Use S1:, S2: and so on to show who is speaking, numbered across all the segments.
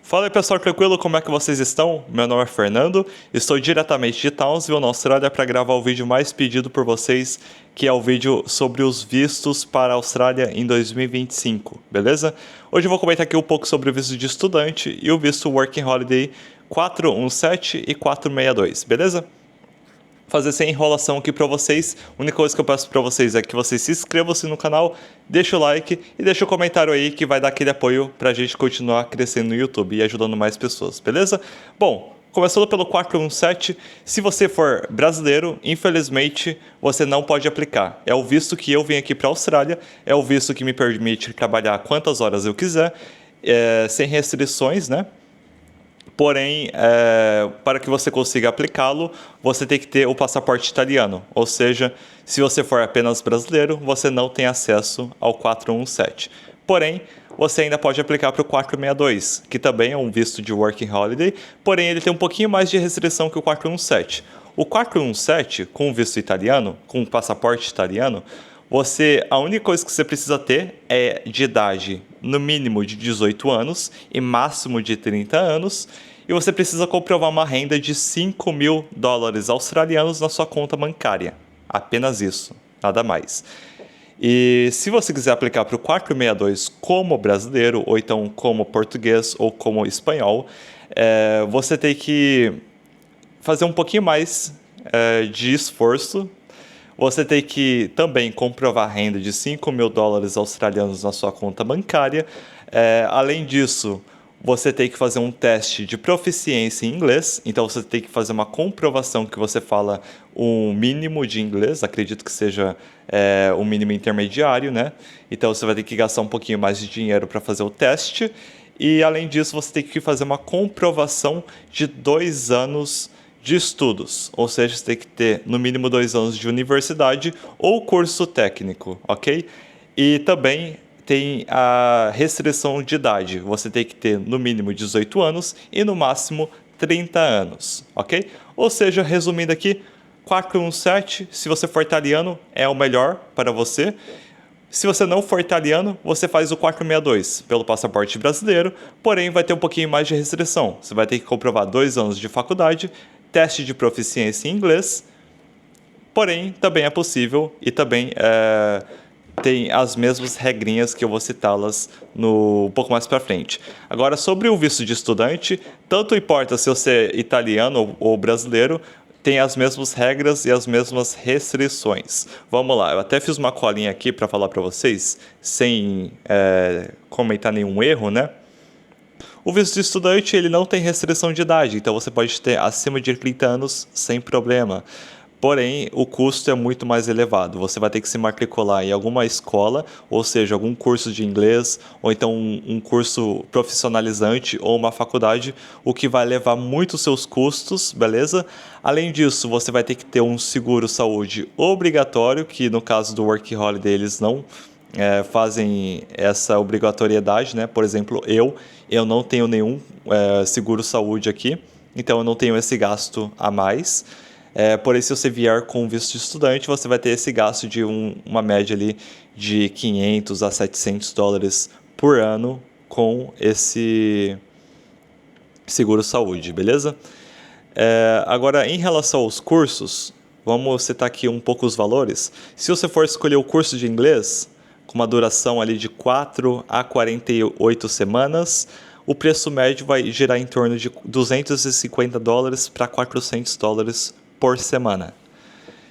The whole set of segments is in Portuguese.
S1: Fala aí pessoal, tranquilo? Como é que vocês estão? Meu nome é Fernando, estou diretamente de Townsville, na Austrália, para gravar o vídeo mais pedido por vocês, que é o vídeo sobre os vistos para a Austrália em 2025, beleza? Hoje eu vou comentar aqui um pouco sobre o visto de estudante e o visto Working Holiday 417 e 462, beleza? Fazer sem enrolação aqui para vocês. A única coisa que eu peço para vocês é que vocês se inscrevam-se no canal, deixa o like e deixa o comentário aí que vai dar aquele apoio para a gente continuar crescendo no YouTube e ajudando mais pessoas, beleza? Bom, começando pelo 417, se você for brasileiro, infelizmente você não pode aplicar. É o visto que eu vim aqui para a Austrália, é o visto que me permite trabalhar quantas horas eu quiser, sem restrições, né? Porém, para que você consiga aplicá-lo, você tem que ter o passaporte italiano. Ou seja, se você for apenas brasileiro, você não tem acesso ao 417. Porém, você ainda pode aplicar para o 462, que também é um visto de Working Holiday, porém ele tem um pouquinho mais de restrição que o 417. O 417, com o visto italiano, com o passaporte italiano, a única coisa que você precisa ter é de idade no mínimo de 18 anos e máximo de 30 anos, e você precisa comprovar uma renda de 5 mil dólares australianos na sua conta bancária. Apenas isso, nada mais. E se você quiser aplicar para o 462 como brasileiro, ou então como português, ou como espanhol, você tem que fazer um pouquinho mais de esforço. Você tem que também comprovar a renda de 5 mil dólares australianos na sua conta bancária. Além disso, você tem que fazer um teste de proficiência em inglês. Então, você tem que fazer uma comprovação que você fala um mínimo de inglês. Acredito que seja um mínimo intermediário, né? Então, você vai ter que gastar um pouquinho mais de dinheiro para fazer o teste. E, além disso, você tem que fazer uma comprovação de 2 anos de estudos, ou seja, você tem que ter no mínimo 2 anos de universidade ou curso técnico, ok? E também tem a restrição de idade, você tem que ter no mínimo 18 anos e no máximo 30 anos, ok? Ou seja, resumindo aqui, 417, se você for italiano, é o melhor para você. Se você não for italiano, você faz o 462 pelo passaporte brasileiro, porém vai ter um pouquinho mais de restrição. Você vai ter que comprovar 2 anos de faculdade, teste de proficiência em inglês, porém também é possível e também tem as mesmas regrinhas que eu vou citá-las um pouco mais para frente. Agora, sobre o visto de estudante, tanto importa se você é italiano ou brasileiro, tem as mesmas regras e as mesmas restrições. Vamos lá, eu até fiz uma colinha aqui para falar para vocês, sem comentar nenhum erro, né? O visto de estudante ele não tem restrição de idade, então você pode ter acima de 30 anos sem problema. Porém, o custo é muito mais elevado. Você vai ter que se matricular em alguma escola, ou seja, algum curso de inglês, ou então um curso profissionalizante ou uma faculdade, o que vai levar muito seus custos, beleza? Além disso, você vai ter que ter um seguro-saúde obrigatório, que no caso do Work Holiday eles não fazem essa obrigatoriedade, né? Por exemplo, eu não tenho nenhum seguro-saúde aqui, então eu não tenho esse gasto a mais. Porém, se você vier com visto de estudante, você vai ter esse gasto de uma média ali de 500 a 700 dólares por ano com esse seguro-saúde, beleza? Agora, em relação aos cursos, vamos citar aqui um pouco os valores. Se você for escolher o curso de inglês, com uma duração ali de 4 a 48 semanas, o preço médio vai girar em torno de 250 dólares para 400 dólares por semana.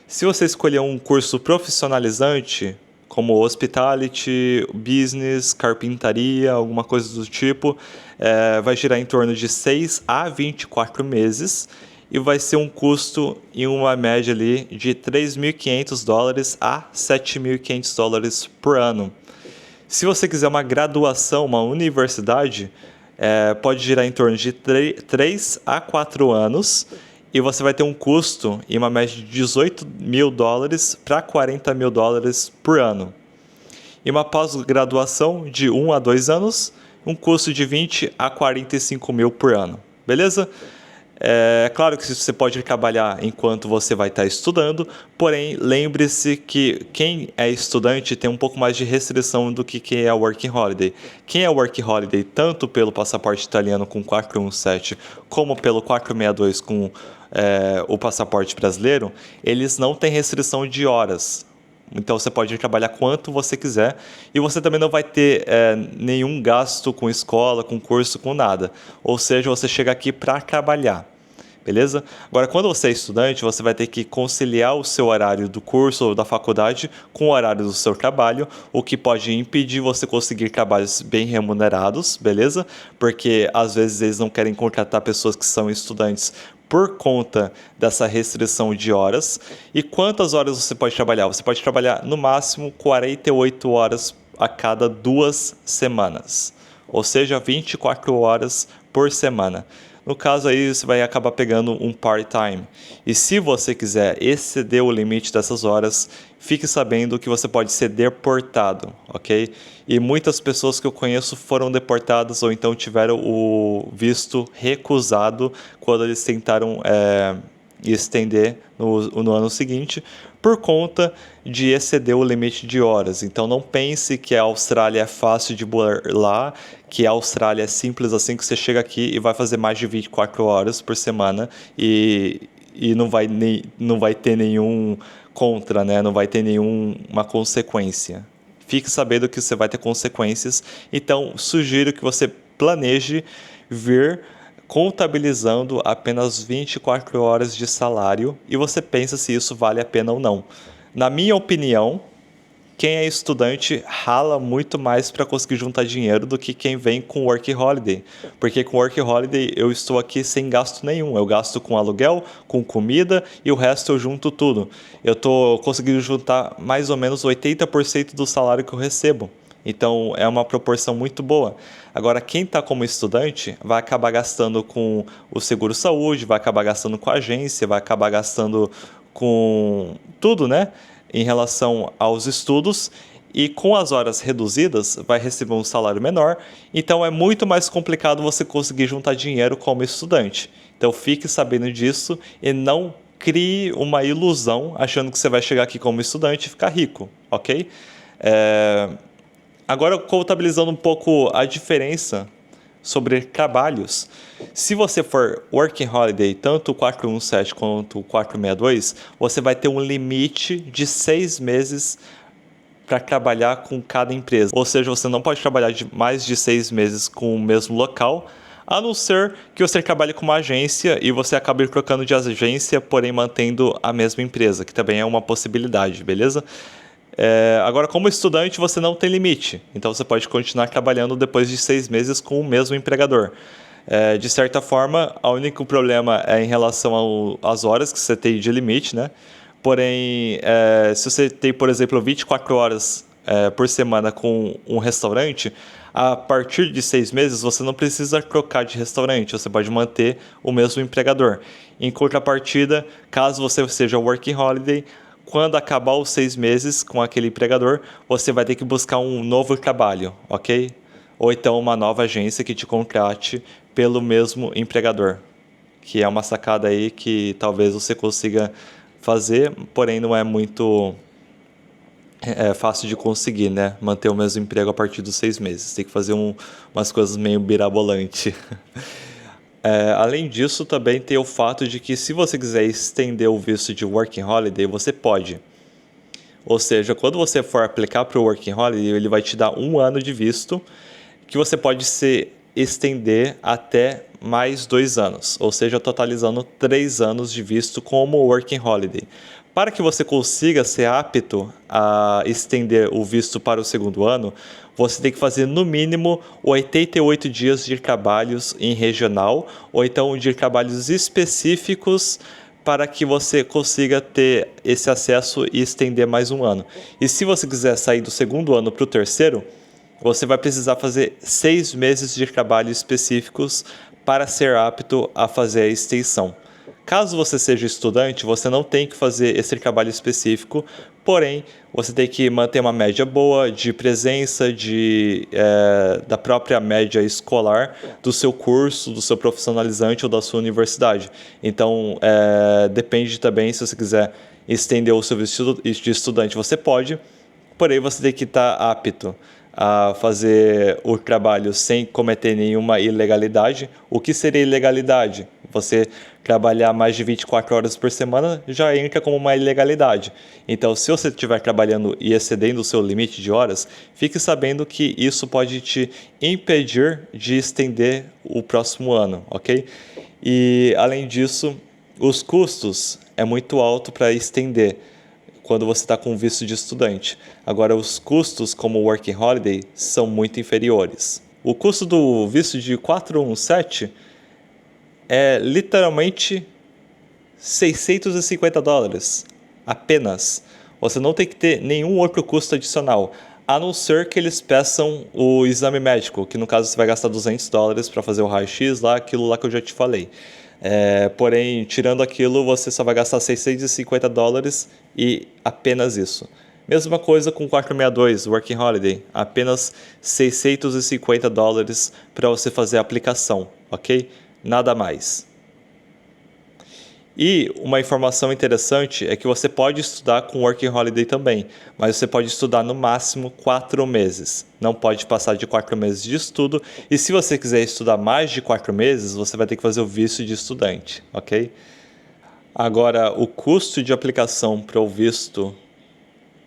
S1: Se você escolher um curso profissionalizante, como hospitality, business, carpintaria, alguma coisa do tipo, vai girar em torno de 6 a 24 meses e vai ser um custo em uma média ali de 3.500 dólares a 7.500 dólares por ano. Se você quiser uma graduação, uma universidade, pode girar em torno de 3 a 4 anos e você vai ter um custo em uma média de 18 mil dólares para 40 mil dólares por ano. E uma pós-graduação de 1 a 2 anos, um custo de 20 a 45 mil por ano. Beleza? É claro que você pode trabalhar enquanto você vai estar estudando, porém lembre-se que quem é estudante tem um pouco mais de restrição do que quem é Working Holiday. Quem é Working Holiday, tanto pelo passaporte italiano com 417, como pelo 462 com o passaporte brasileiro, eles não têm restrição de horas. Então você pode trabalhar quanto você quiser e você também não vai ter nenhum gasto com escola, com curso, com nada. Ou seja, você chega aqui para trabalhar, beleza? Agora, quando você é estudante, você vai ter que conciliar o seu horário do curso ou da faculdade com o horário do seu trabalho, o que pode impedir você conseguir trabalhos bem remunerados, beleza? Porque às vezes eles não querem contratar pessoas que são estudantes por conta dessa restrição de horas. E quantas horas você pode trabalhar? Você pode trabalhar no máximo 48 horas a cada 2 semanas, ou seja, 24 horas por semana. No caso aí, você vai acabar pegando um part-time. E se você quiser exceder o limite dessas horas, fique sabendo que você pode ser deportado, ok? E muitas pessoas que eu conheço foram deportadas ou então tiveram o visto recusado quando eles tentaram estender no ano seguinte, por conta de exceder o limite de horas. Então não pense que a Austrália é fácil de burlar, que a Austrália é simples assim, que você chega aqui e vai fazer mais de 24 horas por semana e não vai ter nenhum contra, né? Não vai ter nenhuma consequência. Fique sabendo que você vai ter consequências, então sugiro que você planeje vir contabilizando apenas 24 horas de salário e você pensa se isso vale a pena ou não. Na minha opinião, quem é estudante rala muito mais para conseguir juntar dinheiro do que quem vem com Work Holiday. Porque com Work Holiday eu estou aqui sem gasto nenhum. Eu gasto com aluguel, com comida e o resto eu junto tudo. Eu estou conseguindo juntar mais ou menos 80% do salário que eu recebo. Então é uma proporção muito boa. Agora, quem está como estudante vai acabar gastando com o seguro-saúde, vai acabar gastando com a agência, vai acabar gastando com tudo, né? Em relação aos estudos, e com as horas reduzidas vai receber um salário menor, então é muito mais complicado você conseguir juntar dinheiro como estudante. Então fique sabendo disso e não crie uma ilusão achando que você vai chegar aqui como estudante e ficar rico, ok? Agora, contabilizando um pouco a diferença sobre trabalhos, se você for Working Holiday, tanto o 417 quanto o 462, você vai ter um limite de 6 meses para trabalhar com cada empresa. Ou seja, você não pode trabalhar mais de 6 meses com o mesmo local, a não ser que você trabalhe com uma agência e você acabe trocando de agência, porém mantendo a mesma empresa, que também é uma possibilidade, beleza? Agora, como estudante, você não tem limite. Então, você pode continuar trabalhando depois de 6 meses com o mesmo empregador. De certa forma, o único problema é em relação às horas que você tem de limite, né? Porém, se você tem, por exemplo, 24 horas por semana com um restaurante, a partir de 6 meses, você não precisa trocar de restaurante. Você pode manter o mesmo empregador. Em contrapartida, caso você seja Working Holiday, quando acabar os 6 meses com aquele empregador, você vai ter que buscar um novo trabalho, ok? Ou então uma nova agência que te contrate pelo mesmo empregador, que é uma sacada aí que talvez você consiga fazer, porém não é muito fácil de conseguir, né? Manter o mesmo emprego a partir dos 6 meses. Tem que fazer umas coisas meio birabolante. Além disso, também tem o fato de que se você quiser estender o visto de Working Holiday, você pode. Ou seja, quando você for aplicar para o Working Holiday, ele vai te dar 1 ano de visto, que você pode se estender até mais 2 anos, ou seja, totalizando 3 anos de visto como Working Holiday. Para que você consiga ser apto a estender o visto para o 2º ano, você tem que fazer no mínimo 88 dias de trabalhos em regional, ou então de trabalhos específicos para que você consiga ter esse acesso e estender mais 1 ano. E se você quiser sair do 2º ano para o 3º, você vai precisar fazer 6 meses de trabalho específicos para ser apto a fazer a extensão. Caso você seja estudante, você não tem que fazer esse trabalho específico, porém, você tem que manter uma média boa de presença da própria média escolar, do seu curso, do seu profissionalizante ou da sua universidade. Então, depende também, se você quiser estender o seu visto de estudante, você pode, porém você tem que estar apto a fazer o trabalho sem cometer nenhuma ilegalidade. O que seria ilegalidade? Você trabalhar mais de 24 horas por semana já entra como uma ilegalidade. Então, se você estiver trabalhando e excedendo o seu limite de horas, fique sabendo que isso pode te impedir de estender o próximo ano, ok? E, além disso, os custos é muito alto para estender quando você está com visto de estudante. Agora, os custos como o Working Holiday são muito inferiores. O custo do visto de 417 é literalmente $650 apenas. Você não tem que ter nenhum outro custo adicional, a não ser que eles peçam o exame médico, que no caso você vai gastar $200 para fazer o raio-x lá, aquilo lá que eu já te falei. Porém, tirando aquilo, você só vai gastar $650 e apenas isso. Mesma coisa com 462, Working Holiday, apenas $650 para você fazer a aplicação, ok? Nada mais. E uma informação interessante é que você pode estudar com Working Holiday também, mas você pode estudar no máximo 4 meses. Não pode passar de 4 meses de estudo. E se você quiser estudar mais de 4 meses, você vai ter que fazer o visto de estudante, ok? Agora, o custo de aplicação para o visto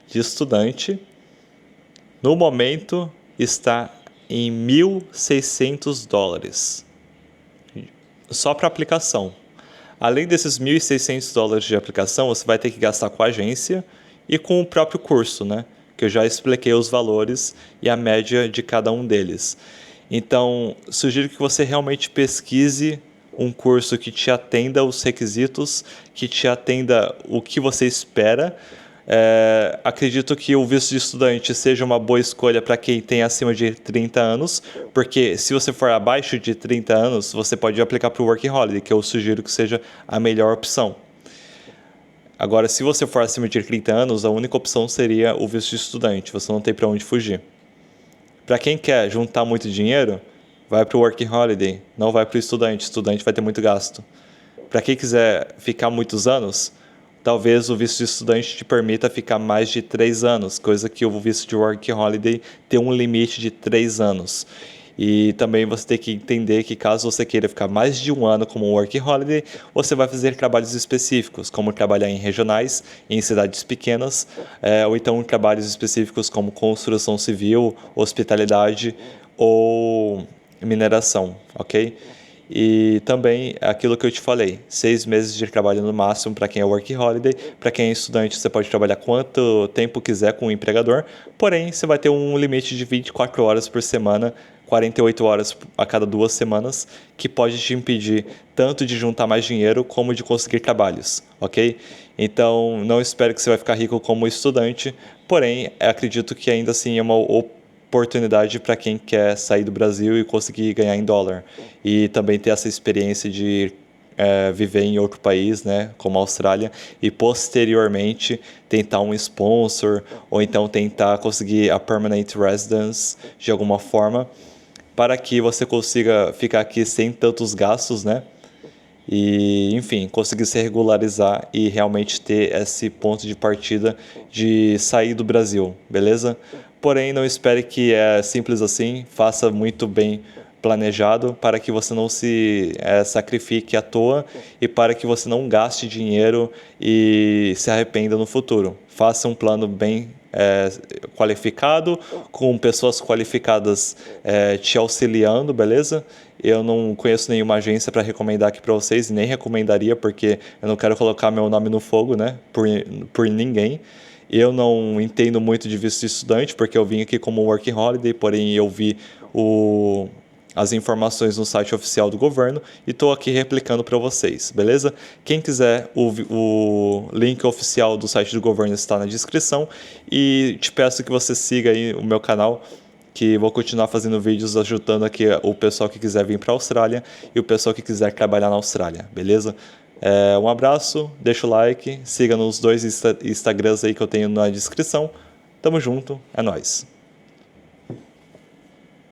S1: de estudante, no momento, está em $1.600. Só para aplicação. Além desses $1.600 de aplicação, você vai ter que gastar com a agência e com o próprio curso, né? Que eu já expliquei os valores e a média de cada um deles. Então, sugiro que você realmente pesquise um curso que te atenda os requisitos, que te atenda o que você espera. Acredito que o visto de estudante seja uma boa escolha para quem tem acima de 30 anos, porque se você for abaixo de 30 anos, você pode aplicar para o Working Holiday, que eu sugiro que seja a melhor opção. Agora, se você for acima de 30 anos, a única opção seria o visto de estudante, você não tem para onde fugir. Para quem quer juntar muito dinheiro, vai para o Working Holiday, não vai para o estudante vai ter muito gasto. Para quem quiser ficar muitos anos, talvez o visto de estudante te permita ficar mais de 3 anos, coisa que o visto de Working Holiday tem um limite de 3 anos. E também você tem que entender que caso você queira ficar mais de um ano como um Working Holiday, você vai fazer trabalhos específicos, como trabalhar em regionais, em cidades pequenas, ou então trabalhos específicos como construção civil, hospitalidade ou mineração, ok? E também aquilo que eu te falei, 6 meses de trabalho no máximo para quem é Working Holiday. Para quem é estudante, você pode trabalhar quanto tempo quiser com o empregador, porém você vai ter um limite de 24 horas por semana, 48 horas a cada 2 semanas, que pode te impedir tanto de juntar mais dinheiro como de conseguir trabalhos, ok? Então, não espero que você vai ficar rico como estudante, porém, acredito que ainda assim é uma oportunidade para quem quer sair do Brasil e conseguir ganhar em dólar. E também ter essa experiência de viver em outro país, né, como a Austrália, e posteriormente tentar um sponsor ou então tentar conseguir a permanent residence de alguma forma, para que você consiga ficar aqui sem tantos gastos, né? E, enfim, conseguir se regularizar e realmente ter esse ponto de partida de sair do Brasil, beleza? Porém, não espere que é simples assim, faça muito bem planejado para que você não se sacrifique à toa e para que você não gaste dinheiro e se arrependa no futuro. Faça um plano bem qualificado, com pessoas qualificadas te auxiliando, beleza? Eu não conheço nenhuma agência para recomendar aqui para vocês, nem recomendaria, porque eu não quero colocar meu nome no fogo, né? Por ninguém. Eu não entendo muito de visto de estudante, porque eu vim aqui como Working Holiday, porém eu vi as informações no site oficial do governo e estou aqui replicando para vocês, beleza? Quem quiser, o link oficial do site do governo está na descrição e te peço que você siga aí o meu canal, que vou continuar fazendo vídeos ajudando aqui o pessoal que quiser vir para a Austrália e o pessoal que quiser trabalhar na Austrália, beleza? Um abraço, deixa o like, siga nos 2 Instagrams aí que eu tenho na descrição. Tamo junto, é nóis.